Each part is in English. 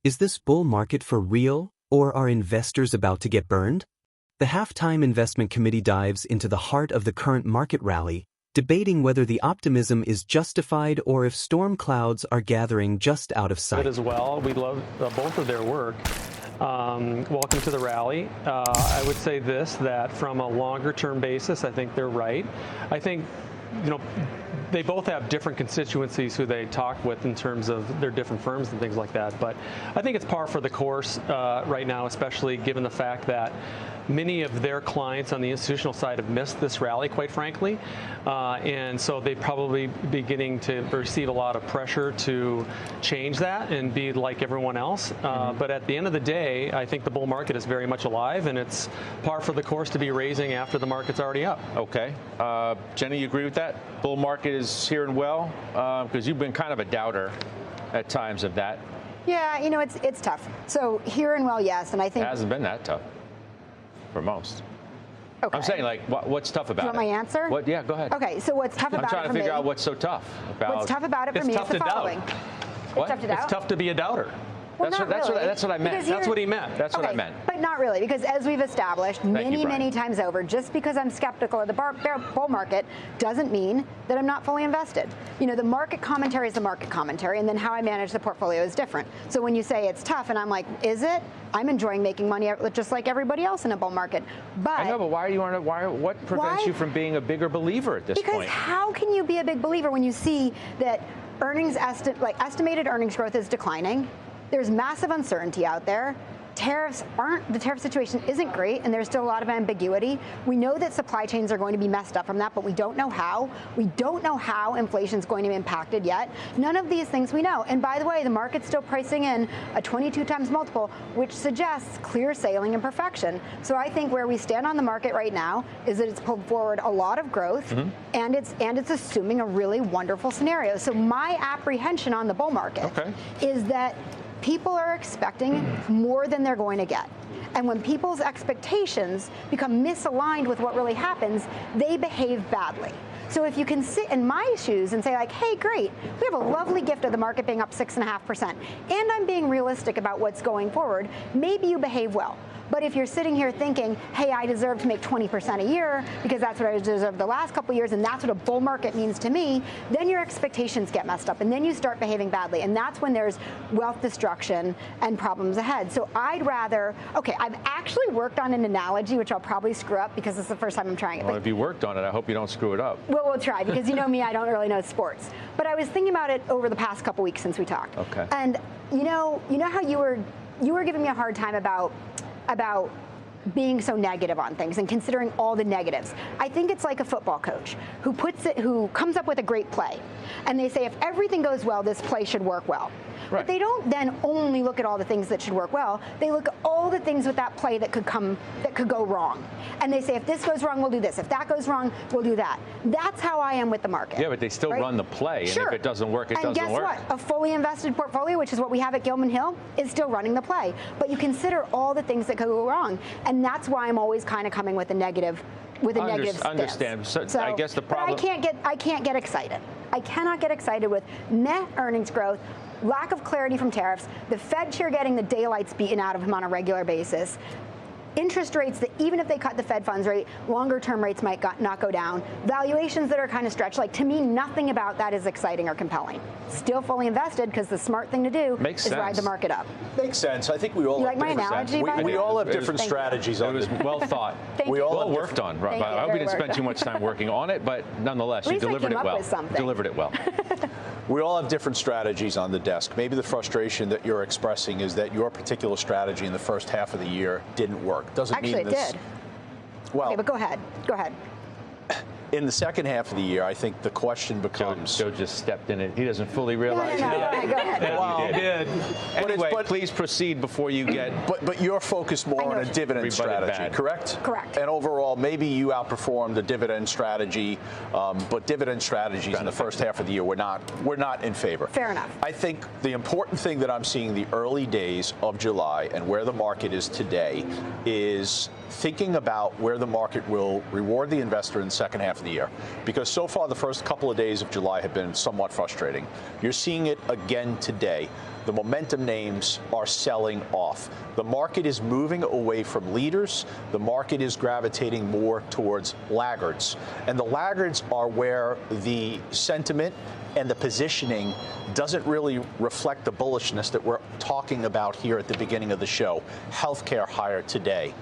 Is this bull market for real, or are investors about to get burned? The Halftime Investment Committee dives into the heart of the current market rally, debating whether the optimism is justified or if storm clouds are gathering just out of sight. As well, we love both of their work. Welcome to the rally. I would say this, that from a longer term basis, I think they're right. I think, they both have different constituencies who they talk with in terms of their different firms and things like that. But I think it's par for the course right now, especially given the fact that many of their clients on the institutional side have missed this rally, quite frankly. And so they probably beginning to receive a lot of pressure to change that and be like everyone else. But at the end of the day, I think the bull market is very much alive, and it's par for the course to be raising after the market's already up. Okay. Jenny, you agree with that? Bull market is here and well? Because you've been kind of a doubter at times of that. Yeah, it's tough. So here and well, yes. And I think it hasn't been that tough for most. Okay. I'm saying, what's tough about it? Do you want my answer? What? Yeah, go ahead. Okay, so what's tough about it for me? I'm trying to figure out what's so tough about. What's tough about it for me is the following. What? It's tough to doubt. It's tough to be a doubter. Well, that's what I meant. That's what he meant. That's what I meant. But not really, because as we've established many times over, just because I'm skeptical of the bull market doesn't mean that I'm not fully invested. The market commentary is the market commentary, and then how I manage the portfolio is different. So when you say it's tough, and I'm like, is it? I'm enjoying making money just like everybody else in a bull market. But I know, but what prevents you from being a bigger believer at this point? Because how can you be a big believer when you see that estimated earnings growth is declining? There's massive uncertainty out there. The tariff situation isn't great, and there's still a lot of ambiguity. We know that supply chains are going to be messed up from that, but we don't know how. We don't know how inflation is going to be impacted yet. None of these things we know. And by the way, the market's still pricing in a 22 times multiple, which suggests clear sailing and perfection. So I think where we stand on the market right now is that it's pulled forward a lot of growth, and it's assuming a really wonderful scenario. So my apprehension on the bull market is that people are expecting more than they're going to get. And when people's expectations become misaligned with what really happens, they behave badly. So if you can sit in my shoes and say hey, great, we have a lovely gift of the market being up 6.5%, and I'm being realistic about what's going forward, maybe you behave well. But if you're sitting here thinking, hey, I deserve to make 20% a year because that's what I deserved the last couple of years and that's what a bull market means to me, then your expectations get messed up and then you start behaving badly. And that's when there's wealth destruction and problems ahead. So I'd rather, I've actually worked on an analogy, which I'll probably screw up because it's the first time I'm trying it. Well, if you worked on it, I hope you don't screw it up. Well, we'll try, because you know me, I don't really know sports. But I was thinking about it over the past couple weeks since we talked. Okay. And you know how you were giving me a hard time about being so negative on things and considering all the negatives. I think it's like a football coach who comes up with a great play, and they say if everything goes well, this play should work well. Right. But they don't then only look at all the things that should work well. They look at all the things with that play that could go wrong. And they say, if this goes wrong, we'll do this. If that goes wrong, we'll do that. That's how I am with the market. Yeah, but they still run the play. Sure. And if it doesn't work, it doesn't work. And guess what? A fully invested portfolio, which is what we have at Gilman Hill, is still running the play. But you consider all the things that could go wrong. And that's why I'm always kind of coming with a negative stance. Understand. So I guess the problem. But I can't get excited. I cannot get excited with net earnings growth, lack of clarity from tariffs, the Fed chair getting the daylights beaten out of him on a regular basis, interest rates that even if they cut the Fed funds rate, longer term rates might not go down, valuations that are kind of stretched. To me, nothing about that is exciting or compelling. Still fully invested because the smart thing to do is ride the market up. Makes sense. I think we all like my analogy. We all have different strategies on it. It was well thought. We all well worked on. I hope we didn't spend too much time working on it, but nonetheless, you delivered it well. Delivered it well. We all have different strategies on the desk. Maybe the frustration that you're expressing is that your particular strategy in the first half of the year didn't work. Doesn't Actually, mean this. It did. Well, okay, but go ahead. In the second half of the year, I think the question becomes. Joe just stepped in it. He doesn't fully realize no, it. Go ahead. Well, he did. Anyway, please proceed before you get. But you're focused more on a dividend strategy, correct? Correct. And overall, maybe you outperformed the dividend strategy, but dividend strategies in the first half of the year we're not in favor. Fair enough. I think the important thing that I'm seeing the early days of July and where the market is today is thinking about where the market will reward the investor in the second half of the year. Because so far, the first couple of days of July have been somewhat frustrating. You're seeing it again today. the momentum names are selling off. The market is moving away from leaders. The market is gravitating more towards laggards. And the laggards are where the sentiment and the positioning doesn't really reflect the bullishness that we're talking about here at the beginning of the show. Healthcare higher today.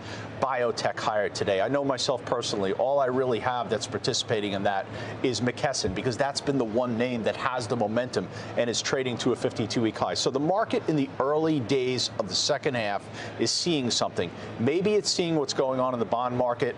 Biotech higher today. I know myself personally, all I really have that's participating in that is McKesson, because that's been the one name that has the momentum and is trading to a 52-week high. So the market in the early days of the second half is seeing something. Maybe it's seeing what's going on in the bond market.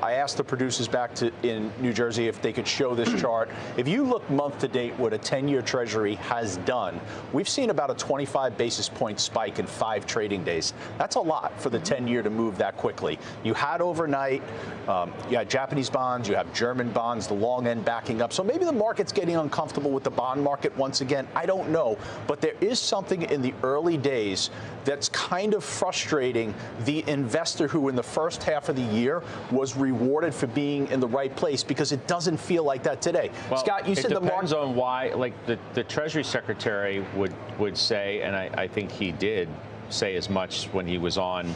I asked the producers back in New Jersey if they could show this chart. If you look month to date what a 10-year Treasury has done, we've seen about a 25 basis point spike in 5 trading days. That's a lot for the 10-year to move that quickly. You had overnight, you had Japanese bonds, you have German bonds, the long end backing up. So maybe the market's getting uncomfortable with the bond market once again. I don't know. But there is something in the early days that's kind of frustrating the investor who in the first half of the year was rewarded for being in the right place, because it doesn't feel like that today. Well, Scott, you said the market. It depends on why, like the Treasury Secretary would say, and I think he did say as much when he was on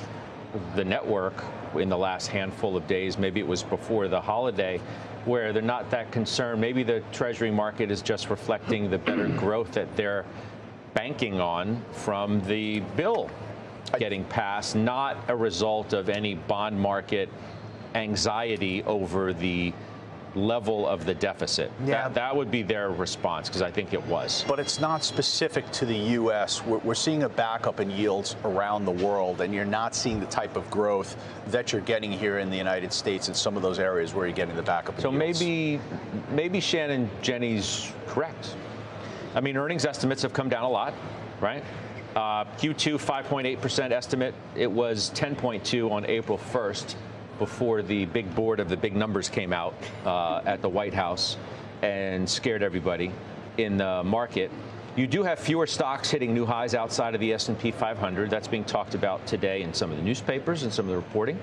the network in the last handful of days. Maybe it was before the holiday, where they're not that concerned. Maybe the Treasury market is just reflecting the better growth that they're banking on from the bill getting passed, not a result of any bond market anxiety over the level of the deficit. Yeah. That would be their response, because I think it was. But it's not specific to the U.S. We're seeing a backup in yields around the world, and you're not seeing the type of growth that you're getting here in the United States in some of those areas where you're getting the backup in yields. So maybe Shannon Jenny's correct. I mean, earnings estimates have come down a lot, right? Q2 5.8% estimate. It was 10.2 on April 1st. Before the big board of the big numbers came out at the White House and scared everybody in the market. You do have fewer stocks hitting new highs outside of the S&P 500. That's being talked about today in some of the newspapers and some of the reporting.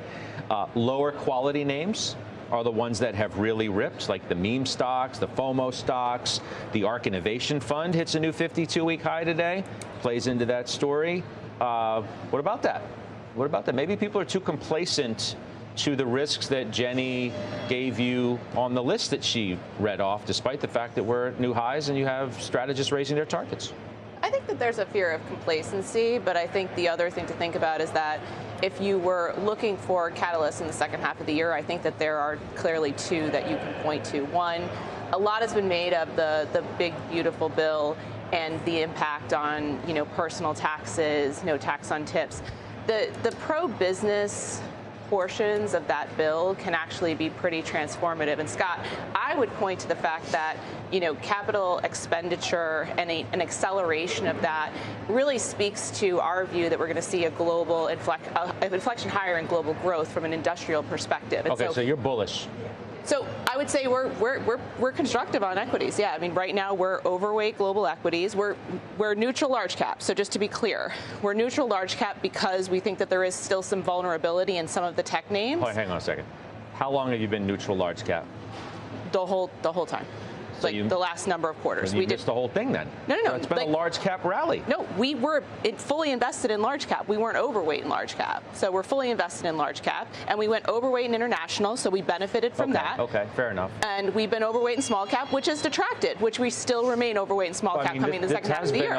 Lower quality names are the ones that have really ripped, like the meme stocks, the FOMO stocks. The ARK Innovation Fund hits a new 52-week high today. Plays into that story. What about that? What about that? Maybe people are too complacent to the risks that Jenny gave you on the list that she read off, despite the fact that we're at new highs and you have strategists raising their targets. I think that there's a fear of complacency, but I think the other thing to think about is that if you were looking for catalysts in the second half of the year, I think that there are clearly 2 that you can point to. One, a lot has been made of the big, beautiful bill and the impact on, personal taxes, no tax on tips. The pro-business portions of that bill can actually be pretty transformative. And Scott, I would point to the fact that, capital expenditure and an acceleration of that really speaks to our view that we're going to see a global inflection higher in global growth from an industrial perspective. And okay, so you're bullish. So I would say we're constructive on equities. Yeah, I mean, right now we're overweight global equities. We're neutral large cap. So just to be clear, we're neutral large cap because we think that there is still some vulnerability in some of the tech names. Oh, hang on a second. How long have you been neutral large cap? The whole time. So the last number of quarters. We missed the whole thing then. No. It's been a large cap rally. No, we were fully invested in large cap. We weren't overweight in large cap. So we're fully invested in large cap. And we went overweight in international, so we benefited from that. Okay, fair enough. And we've been overweight in small cap, which has detracted, which we still remain overweight in small cap coming in the second half of the year.